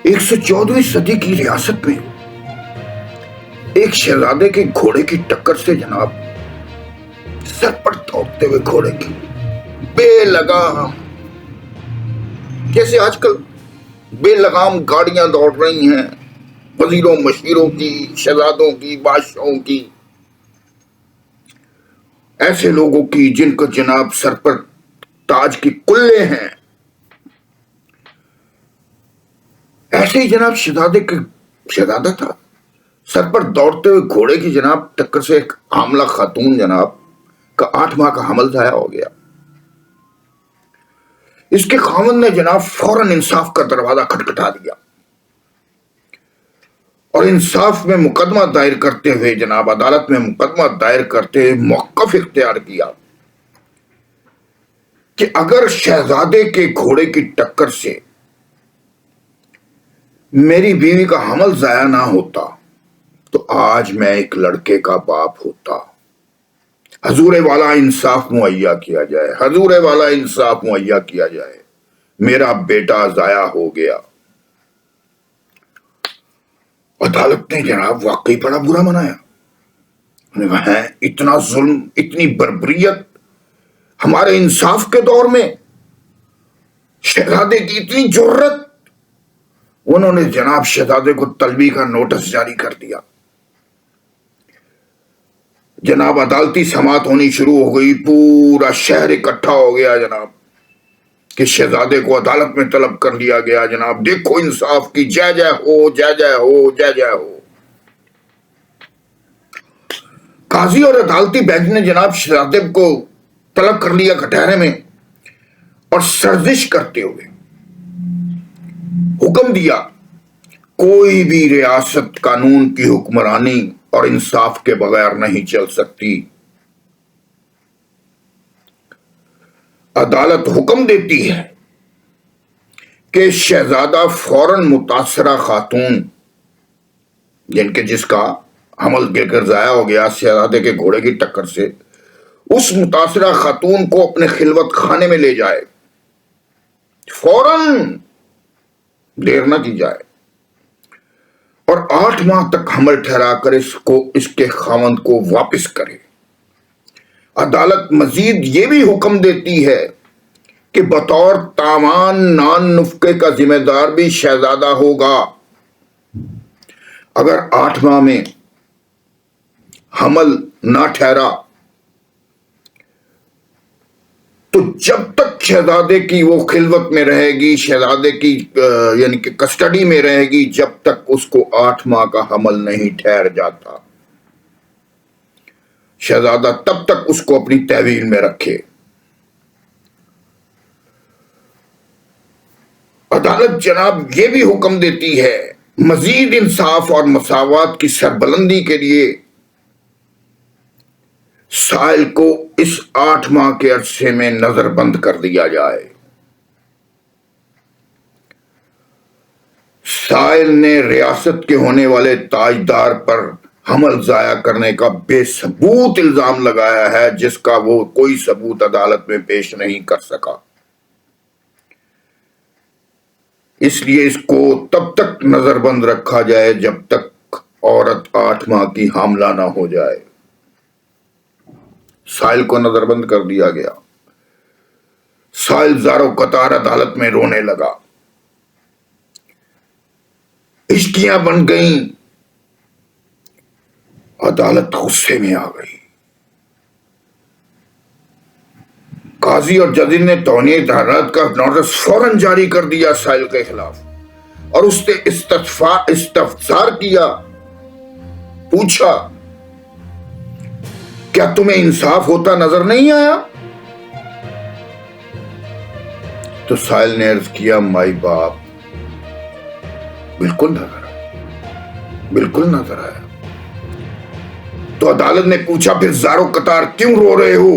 114ویں صدی کی ریاست میں ایک شہزادے کے گھوڑے کی ٹکر سے جناب سر پر دوڑتے ہوئے گھوڑے کی بے لگام، جیسے آج کل بے لگام گاڑیاں دوڑ رہی ہیں وزیروں مشیروں کی، شہزادوں کی، بادشاہوں کی، ایسے لوگوں کی جن کو جناب سر پر تاج کی کلے ہیں، ایسے ہی جناب شہزادہ تھا، سر پر دوڑتے ہوئے گھوڑے کی جناب ٹکر سے ایک حاملہ خاتون جناب کا 8 ماہ کا حمل ضائع ہو گیا۔ اس کے خاوند نے جناب فوراً انصاف کا دروازہ کھٹکھٹا دیا اور انصاف میں مقدمہ دائر کرتے ہوئے جناب عدالت میں مقدمہ دائر کرتے ہوئے موقف اختیار کیا کہ اگر شہزادے کے گھوڑے کی ٹکر سے میری بیوی کا حمل ضائع نہ ہوتا تو آج میں ایک لڑکے کا باپ ہوتا۔ حضور والا انصاف مہیا کیا جائے، حضور والا انصاف مہیا کیا جائے، میرا بیٹا ضائع ہو گیا۔ عدالت نے جناب واقعی بڑا برا منایا۔ اتنا ظلم، اتنی بربریت ہمارے انصاف کے دور میں، شہزادے کی اتنی جرت، انہوں نے جناب شہزادے کو طلبی کا نوٹس جاری کر دیا۔ جناب عدالتی سماعت ہونی شروع ہو گئی، پورا شہر اکٹھا ہو گیا جناب کہ شہزادے کو عدالت میں طلب کر لیا گیا۔ جناب دیکھو انصاف کی جے جے ہو، جے جے ہو، جے جے ہو۔ قاضی اور عدالتی بینچ نے جناب شہزادے کو طلب کر لیا کٹہرے میں اور سرزش کرتے ہوئے حکم دیا کوئی بھی ریاست قانون کی حکمرانی اور انصاف کے بغیر نہیں چل سکتی۔ عدالت حکم دیتی ہے کہ شہزادہ فوراً متاثرہ خاتون جس کا حمل گر کر ضائع ہو گیا شہزادے کے گھوڑے کی ٹکر سے، اس متاثرہ خاتون کو اپنے خلوت خانے میں لے جائے، فوراً، دیر نہ کی جائے، اور 8 ماہ تک حمل ٹھہرا کر اس کے خاوند کو واپس کرے۔ عدالت مزید یہ بھی حکم دیتی ہے کہ بطور تاوان نان نفقے کا ذمہ دار بھی شہزادہ ہوگا۔ اگر 8 ماہ میں حمل نہ ٹھہرا تو جب تک شہزادے کی وہ خلوت میں رہے گی، شہزادے کی یعنی کہ کسٹڈی میں رہے گی، جب تک اس کو 8 ماہ کا حمل نہیں ٹھہر جاتا، شہزادہ تب تک اس کو اپنی تحویل میں رکھے۔ عدالت جناب یہ بھی حکم دیتی ہے مزید انصاف اور مساوات کی سربلندی کے لیے سائل کو اس 8 ماہ کے عرصے میں نظر بند کر دیا جائے۔ سائل نے ریاست کے ہونے والے تاجدار پر حمل ضائع کرنے کا بے ثبوت الزام لگایا ہے، جس کا وہ کوئی ثبوت عدالت میں پیش نہیں کر سکا، اس لیے اس کو تب تک نظر بند رکھا جائے جب تک عورت 8 ماہ کی حاملہ نہ ہو جائے۔ سائل کو نظر بند کر دیا گیا۔ سائل زارو قطار عدالت میں رونے لگا، ہچکیاں بن گئیں، عدالت غصے میں آ گئی۔ قاضی اور جج نے توہین حرارت کا نوٹس فوراً جاری کر دیا سائل کے خلاف اور اس نے استفسار کیا، پوچھا کیا تمہیں انصاف ہوتا نظر نہیں آیا؟ تو سائل نے عرض کیا، مائی باپ، بالکل نظر آیا، بالکل نظر آیا۔ تو عدالت نے پوچھا پھر زارو قطار کیوں رو رہے ہو؟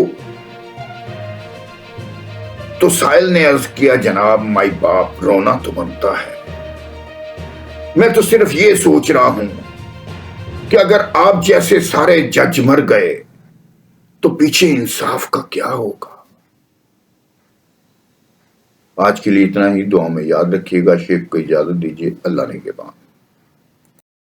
تو سائل نے عرض کیا، جناب مائی باپ، رونا تو بنتا ہے، میں تو صرف یہ سوچ رہا ہوں کہ اگر آپ جیسے سارے جج مر گئے تو پیچھے انصاف کا کیا ہوگا۔ آج کے لیے اتنا ہی، دعا میں یاد رکھیے گا. شیخ کو اجازت دیجیے. اللہ نے کے بعد.